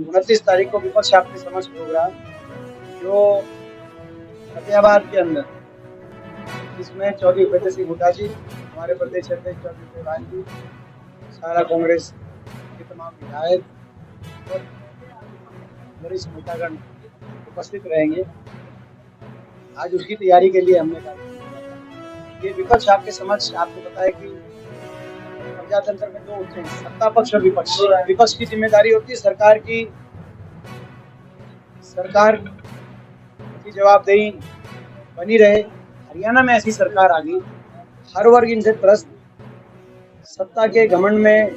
29 तारीख को विपक्ष आपके समक्ष प्रोग्राम जो फतेहाबाद के अंदर, जिसमें चौधरी उपेंद्र सिंह हुड्डा जी, हमारे प्रदेश अध्यक्ष चौधरी देवान जी, सारा कांग्रेस के तमाम विधायक और वरिष्ठ नेतागण उपस्थित रहेंगे। आज उसकी तैयारी के लिए हमने कहा ये विपक्ष आपके समक्ष, आपको पता है कि प्रजातंत्र में दो होते हैं, सत्ता पक्ष और विपक्ष। विपक्ष की जिम्मेदारी होती है सरकार की जवाबदेही बनी रहे। हरियाणा में ऐसी सरकार आ गई, हर वर्ग इनसे त्रस्त, सत्ता के घमंड में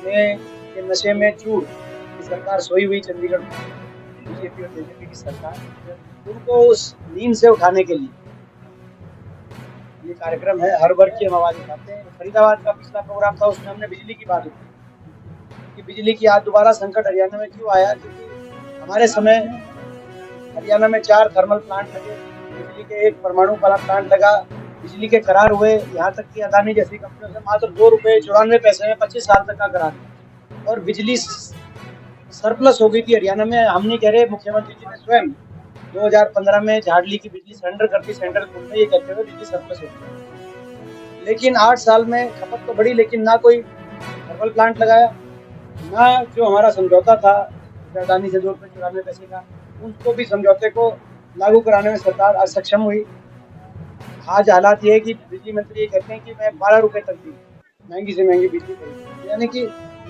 के नशे में चूर की सरकार सोई हुई चंडीगढ़ बीजेपी और जेजेपी की सरकार, उनको उस नींद से उठाने के लिए ये कार्यक्रम है। हर वर्ग की हम आवाज उठाते हैं। फरीदाबाद का पिछला प्रोग्राम था, उसमें हमने बिजली की बात उठाई कि बिजली की आज दोबारा संकट हरियाणा में क्यों आया, क्योंकि हमारे समय हरियाणा में 4 थर्मल प्लांट लगे, बिजली के 1 परमाणु वाला प्लांट लगा, बिजली के करार हुए, यहाँ तक कि अदानी जैसी कंपनियों से मात्र 2 रुपए 94 पैसे में 25 साल तक का करार, और बिजली सरप्लस हो गई थी हरियाणा में। हम नहीं कह रहे, मुख्यमंत्री जी ने स्वयं 2015 में झाड़ली की बिजली सरेंडर करती सेंट्रल पूल में, ये कहते हुए बिजली सरप्लस हो गई। लेकिन 8 साल में खपत तो बढ़ी, लेकिन ना कोई थर्मल प्लांट लगाया, ना जो हमारा समझौता था अदानी से 2 रुपए 94 पैसे का, उसको भी समझौते को लागू कराने में सरकार असक्षम हुई। आज हालात ये है कि बिजली मंत्री ये कहते हैं कि मैं 12 रुपए तक दी महंगी से महंगी बिजली खरीदी, यानी कि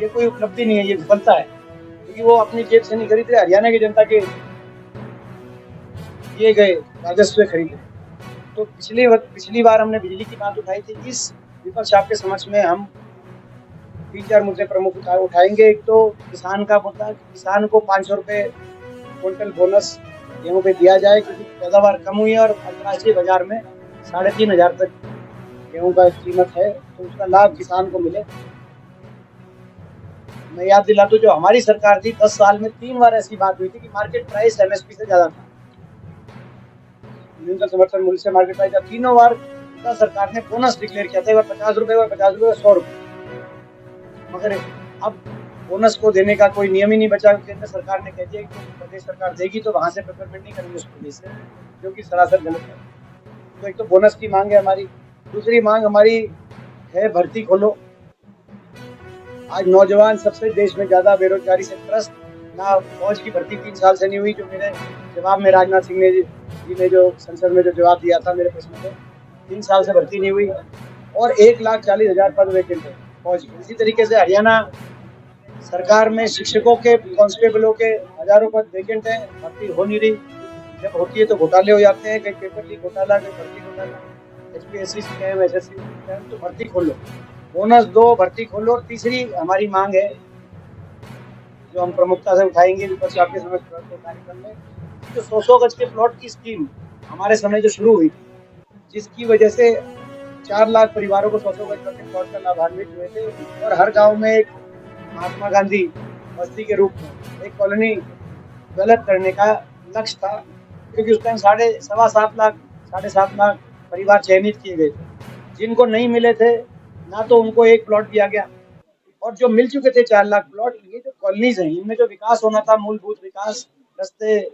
ये कोई उपलब्धि नहीं है, ये विफलता है, क्योंकि वो अपनी जेब से नहीं खरीद रहे, हरियाणा की जनता के दिए गए राजस्व खरीदे। तो पिछली बार हमने बिजली की बात उठाई थी। इस विपक्ष आपके समक्ष में हम 3-4 मुद्दे प्रमुख उठाएंगे। एक तो किसान का मुद्दा, किसान को 500 रुपए क्विंटल बोनस गेहूं पे दिया जाए, क्योंकि पैदावार कम हुई है और अंतर्राष्ट्रीय बाजार में 3500 तक गेहूं का कीमत है, तो उसका लाभ किसान को मिले। मैं याद दिला दूं, जो हमारी सरकार थी 10 साल में 3 बार ऐसी बात हुई थी कि मार्केट प्राइस एमएसपी से ज्यादा था, न्यूनतम समर्थन मूल्य से मार्केट प्राइस। तीनों बार सरकार ने बोनस डिक्लेयर किया था, एक बार 50 रुपए, 50 रुपए, 100 रुपए, मगर अब बोनस को देने का कोई नियम ही नहीं बचा। केंद्र सरकार ने कह दिया कि प्रदेश सरकार देगी तो वहां से प्रोक्योरमेंट नहीं करेंगे उस प्रदेश से, जो कि सरासर गलत है। तो एक तो बोनस की मांग है हमारी। दूसरी मांग हमारी है भर्ती खोलो। आज नौजवान सबसे देश में ज्यादा बेरोजगारी से त्रस्त, ना फौज की भर्ती 3 साल से नहीं हुई, जो मेरे जवाब में राजनाथ सिंह जी ने जो संसद में जो जवाब दिया था मेरे प्रश्न को, 3 साल से भर्ती नहीं हुई, और 1,40,000 पद वैकेंट है फौज की। इसी तरीके से हरियाणा सरकार में शिक्षकों के, कांस्टेबलों के हजारों पद वैकेंट है, भर्ती हो नहीं रही। जब होती है तो घोटाले हो जाते हैं, कहीं पेपर लीक घोटाला, कहीं भर्ती घोटाला, HPSC स्कैम, SSC स्कैम। तो भर्ती खोलो, बोनस दो, भर्ती खोलो। और तीसरी हमारी मांग है, जो हम प्रमुखता से उठाएंगे विपक्ष आपके समक्ष कार्यक्रम में, जो 100 गज के प्लॉट की स्कीम हमारे समय जो शुरू हुई थी, जिसकी वजह से 4 लाख परिवारों को 100 गज के प्लॉट का लाभान्वित हुए थे, और हर गांव में एक महात्मा गांधी बस्ती के रूप में एक कॉलोनी डेवलप करने का लक्ष्य था, क्योंकि उस टाइम 7.5 लाख परिवार चयनित किए गए थे। जिनको नहीं मिले थे, ना तो उनको एक प्लॉट दिया गया, और जो मिल चुके थे 4 लाख प्लॉट, ये जो कॉलोनीज हैं, इनमें जो विकास होना था, मूलभूत विकास, रास्ते,